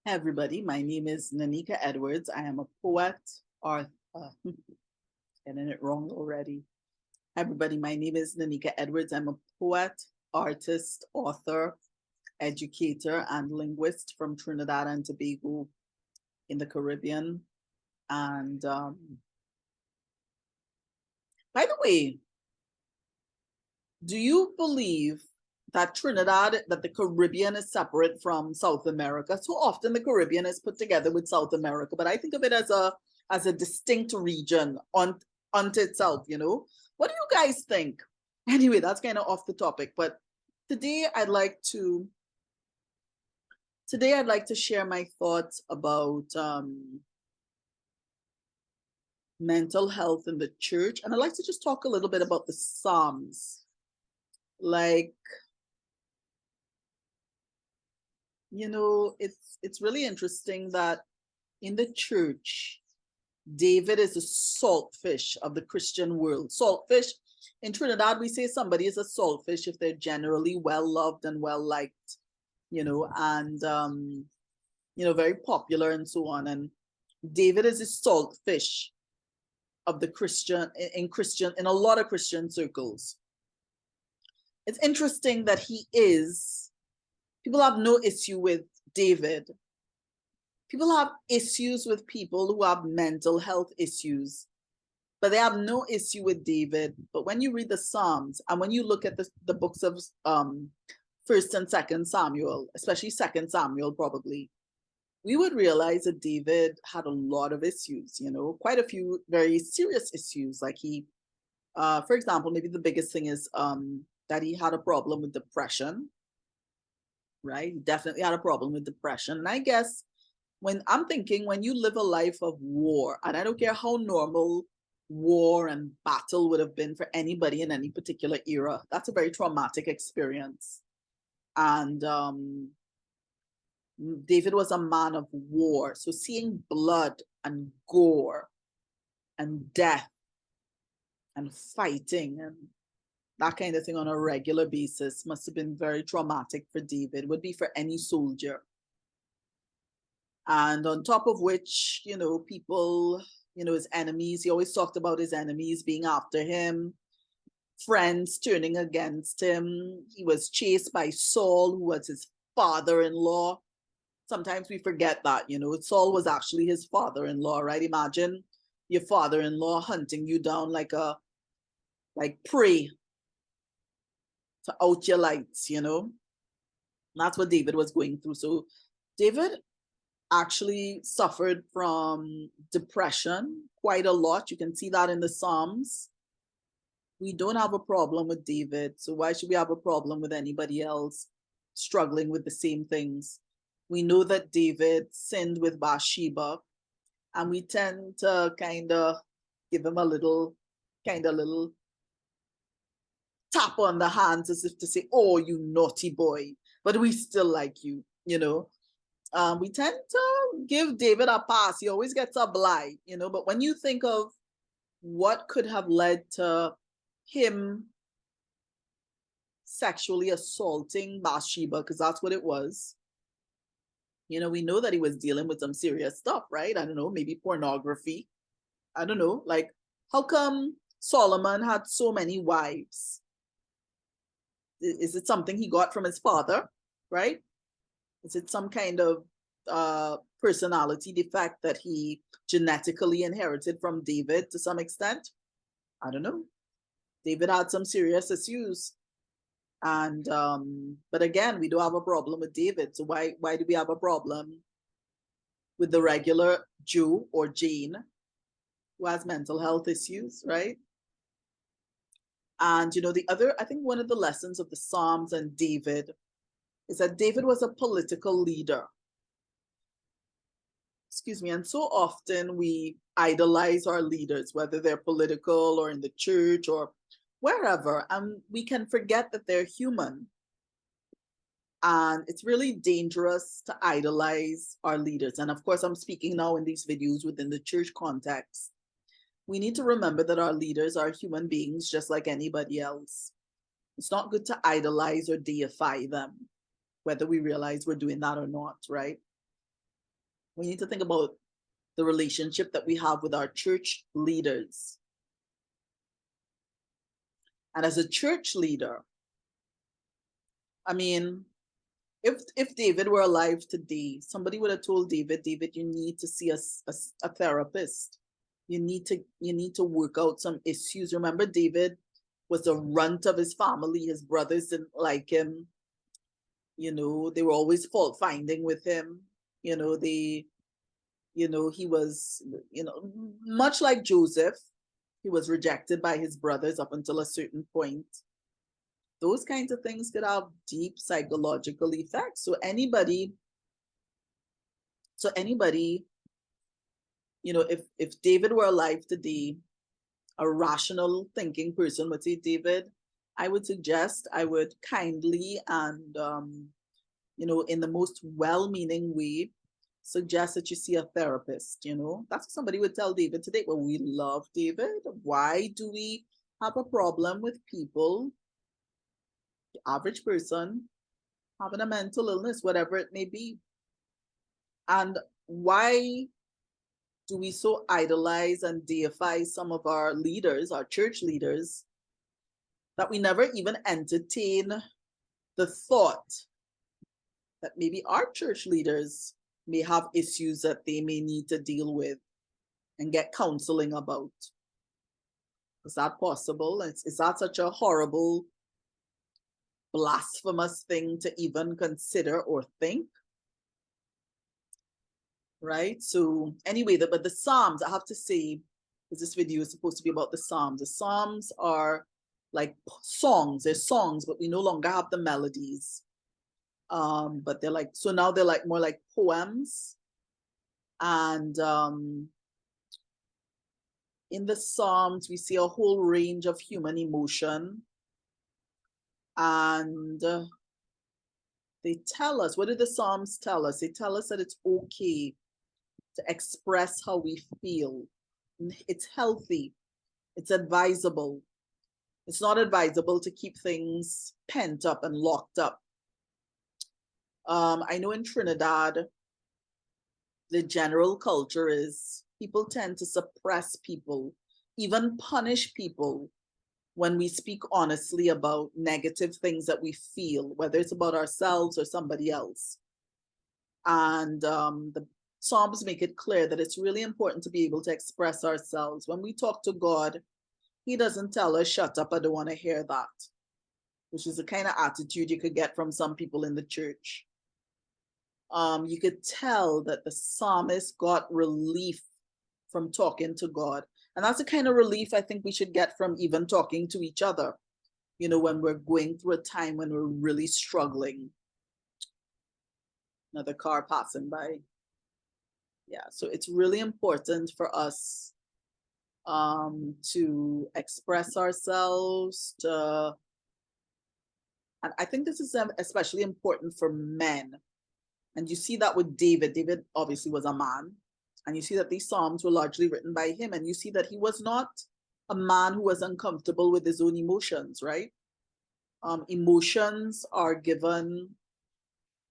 Hey everybody, my name is Nanika Edwards. I am a poet, or getting it wrong already. Everybody, my name is Nanika Edwards. I'm a poet, artist, author, educator, and linguist from Trinidad and Tobago in the Caribbean. And by the way, do you believe that that the Caribbean is separate from South America? So often the Caribbean is put together with South America, but I think of it as a distinct region unto itself, you know? What do you guys think? Anyway, that's kind of off the topic, but today I'd like to today I'd like to share my thoughts about mental health in the church, and I'd like to just talk a little bit about the Psalms. Like, it's really interesting that in the church, David is a saltfish of the Christian world. Saltfish, in Trinidad, we say somebody is a saltfish if they're generally well loved and well liked, and very popular and so on. And David is a saltfish of the Christian in a lot of Christian circles. It's interesting that people have no issue with David. People have issues with people who have mental health issues, but they have no issue with David. But when you read the Psalms and when you look at the books of First and Second Samuel, especially Second Samuel, probably, we would realize that David had a lot of issues. Quite a few very serious issues. Like for example, maybe the biggest thing is that he had a problem with depression. Right? He definitely had a problem with depression. And I guess when you live a life of war, and I don't care how normal war and battle would have been for anybody in any particular era, that's a very traumatic experience. And David was a man of war. So seeing blood and gore and death and fighting and that kind of thing on a regular basis must have been very traumatic for David, would be for any soldier. And on top of which, people, his enemies, he always talked about his enemies being after him, friends turning against him. He was chased by Saul, who was his father-in-law. Sometimes we forget that, Saul was actually his father-in-law, right? Imagine your father-in-law hunting you down like prey to out your lights, That's what David was going through. So David actually suffered from depression quite a lot. You can see that in the Psalms. We don't have a problem with David, so why should we have a problem with anybody else struggling with the same things? We know that David sinned with Bathsheba, and we tend to kind of give him a little tap on the hands as if to say, oh, you naughty boy, but we still like you, we tend to give David a pass. He always gets a blight, but when you think of what could have led to him sexually assaulting Bathsheba, because that's what it was, we know that he was dealing with some serious stuff, right? I don't know, maybe pornography. I don't know, like, how come Solomon had so many wives? Is it something he got from his father, right? Is it some kind of personality defect that he genetically inherited from David to some extent? I don't know. David had some serious issues. And but again, we do have a problem with David. So why do we have a problem with the regular Jew or Jane who has mental health issues, right? And I think one of the lessons of the Psalms and David is that David was a political leader. Excuse me. And so often we idolize our leaders, whether they're political or in the church or wherever, and we can forget that they're human. And it's really dangerous to idolize our leaders. And of course, I'm speaking now in these videos within the church context. We need to remember that our leaders are human beings just like anybody else. It's not good to idolize or deify them, whether we realize we're doing that or not, right? We need to think about the relationship that we have with our church leaders. And as a church leader, I mean, if David were alive today, somebody would have told David, you need to see a therapist. You need to work out some issues. Remember, David was the runt of his family. His brothers didn't like him. They were always fault finding with him. He was, much like Joseph, he was rejected by his brothers up until a certain point. Those kinds of things could have deep psychological effects. So anybody, if David were alive today, a rational thinking person would say, David, I would suggest, I would kindly and, in the most well-meaning way, suggest that you see a therapist. That's what somebody would tell David today. Well, we love David. Why do we have a problem with people, the average person, having a mental illness, whatever it may be? And why do we so idolize and deify some of our leaders, our church leaders, that we never even entertain the thought that maybe our church leaders may have issues that they may need to deal with and get counseling about? Is that possible? Is that such a horrible, blasphemous thing to even consider or think? Right? So anyway, but the Psalms, I have to say, because this video is supposed to be about the Psalms. The Psalms are like songs. They're songs, but we no longer have the melodies. But they're like, so now they're like more like poems. And in the Psalms, we see a whole range of human emotion. And they tell us, what do the Psalms tell us? They tell us that it's okay to express how we feel. It's healthy. It's advisable. It's not advisable to keep things pent up and locked up. I know in Trinidad, the general culture is people tend to suppress people, even punish people when we speak honestly about negative things that we feel, whether it's about ourselves or somebody else. And the Psalms make it clear that it's really important to be able to express ourselves. When we talk to God, he doesn't tell us, shut up, I don't want to hear that, which is the kind of attitude you could get from some people in the church. You could tell that the psalmist got relief from talking to God. And that's the kind of relief I think we should get from even talking to each other, when we're going through a time when we're really struggling. Another car passing by. Yeah, so it's really important for us to express ourselves, and I think this is especially important for men. And you see that with David. David obviously was a man. And you see that these Psalms were largely written by him. And you see that he was not a man who was uncomfortable with his own emotions, right? Emotions are given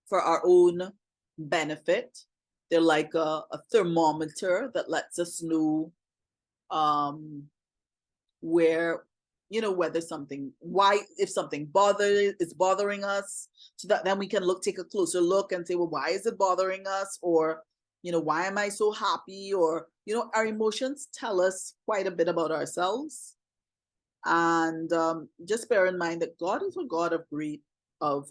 for our own benefit. They're like a thermometer that lets us know where, whether if something is bothering us, so that then we can take a closer look and say, well, why is it bothering us? Or, why am I so happy? Or, our emotions tell us quite a bit about ourselves. And just bear in mind that God is a God of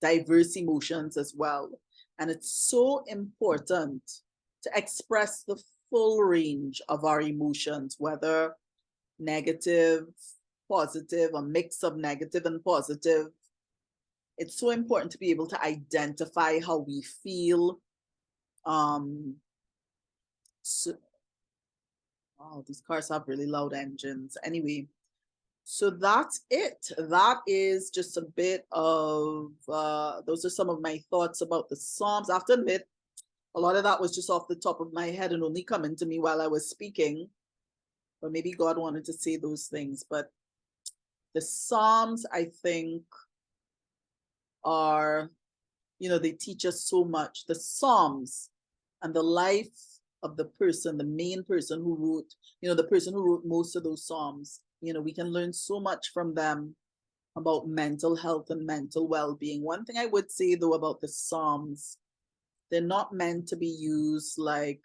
diverse emotions as well. And it's so important to express the full range of our emotions, whether negative, positive, a mix of negative and positive. It's so important to be able to identify how we feel. These cars have really loud engines. Anyway, so that's it. That is just a bit of, those are some of my thoughts about the Psalms. I have to admit, a lot of that was just off the top of my head and only coming to me while I was speaking. But maybe God wanted to say those things. But the Psalms, I think, are, they teach us so much. The Psalms and the life of the person, the main person who wrote, the person who wrote most of those Psalms, we can learn so much from them about mental health and mental well-being. One thing I would say though about the Psalms, they're not meant to be used like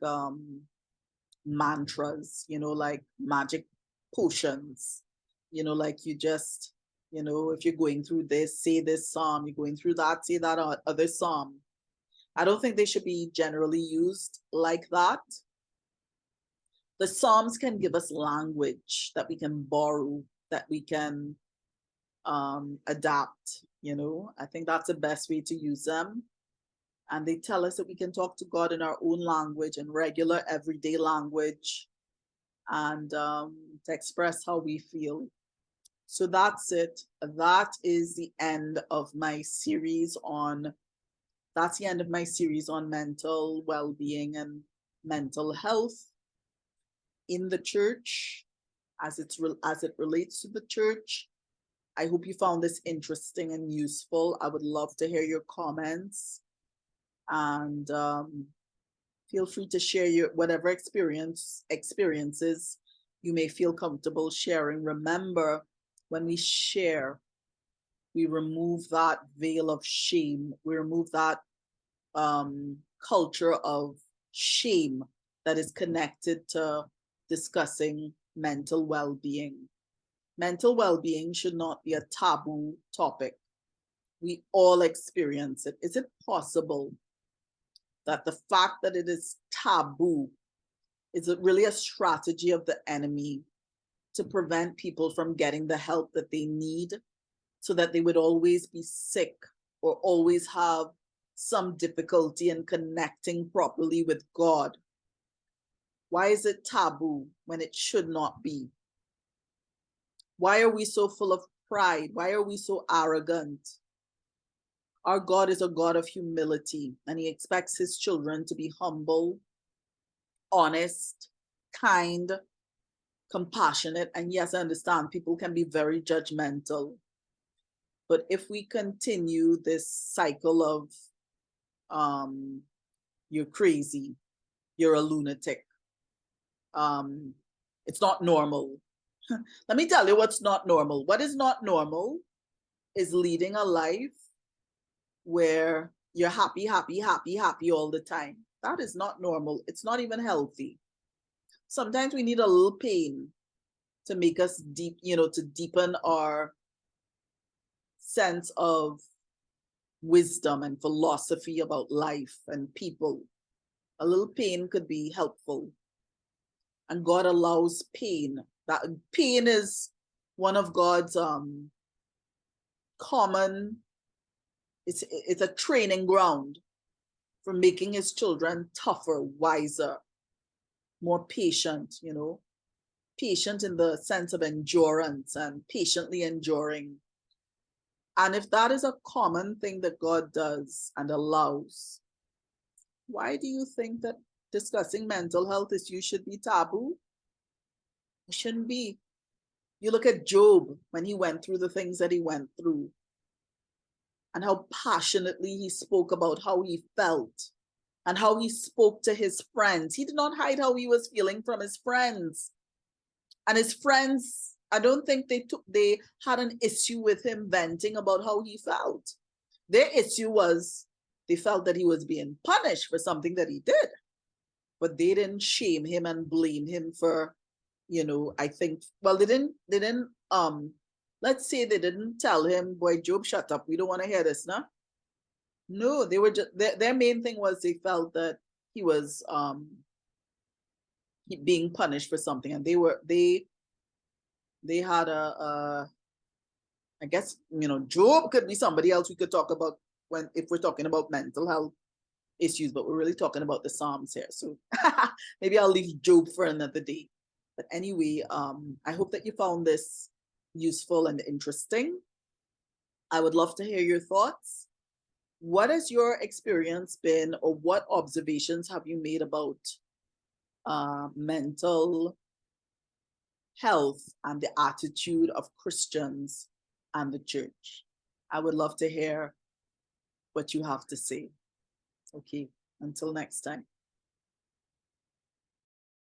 mantras, like magic potions, like you just, if you're going through this, say this psalm, you're going through that, say that other psalm. I don't think they should be generally used like that. The Psalms can give us language that we can borrow, that we can adapt, I think that's the best way to use them. And they tell us that we can talk to God in our own language and regular everyday language, and to express how we feel. So that's it. That is the end of my series on mental well-being and mental health in the church, as it relates to the church. I hope you found this interesting and useful. I would love to hear your comments, and feel free to share your whatever experiences you may feel comfortable sharing. Remember, when we share, we remove that veil of shame. We remove that culture of shame that is connected to discussing mental well-being. Mental well-being should not be a taboo topic. We all experience it. Is it possible that the fact that it is taboo is really a strategy of the enemy to prevent people from getting the help that they need, so that they would always be sick or always have some difficulty in connecting properly with God? Why is it taboo when it should not be? Why are we so full of pride? Why are we so arrogant? Our God is a God of humility, and he expects his children to be humble, honest, kind, compassionate. And yes, I understand people can be very judgmental. But if we continue this cycle of you're crazy, you're a lunatic, it's not normal. Let me tell you what's not normal. What is not normal is leading a life where you're happy, happy, happy, happy all the time. That is not normal. It's not even healthy. Sometimes we need a little pain to make us to deepen our sense of wisdom and philosophy about life and people. A little pain could be helpful. And God allows pain. That pain is one of God's common, it's a training ground for making his children tougher, wiser, more patient, patient in the sense of endurance and patiently enduring. And if that is a common thing that God does and allows, why do you think that discussing mental health issues should be taboo? It shouldn't be. You look at Job when he went through the things that he went through, and how passionately he spoke about how he felt and how he spoke to his friends. He did not hide how he was feeling from his friends. And his friends, I don't think they had an issue with him venting about how he felt. Their issue was they felt that he was being punished for something that he did. But they didn't shame him and blame him for, I think, well, they didn't let's say they didn't tell him, boy, Job, shut up, we don't want to hear this now. No, they were just, their main thing was they felt that he was being punished for something, and they had I guess, Job could be somebody else we could talk about if we're talking about mental health issues, but we're really talking about the Psalms here. So maybe I'll leave Job for another day. But anyway, I hope that you found this useful and interesting. I would love to hear your thoughts. What has your experience been, or what observations have you made about mental health and the attitude of Christians and the church? I would love to hear what you have to say. Okay, until next time.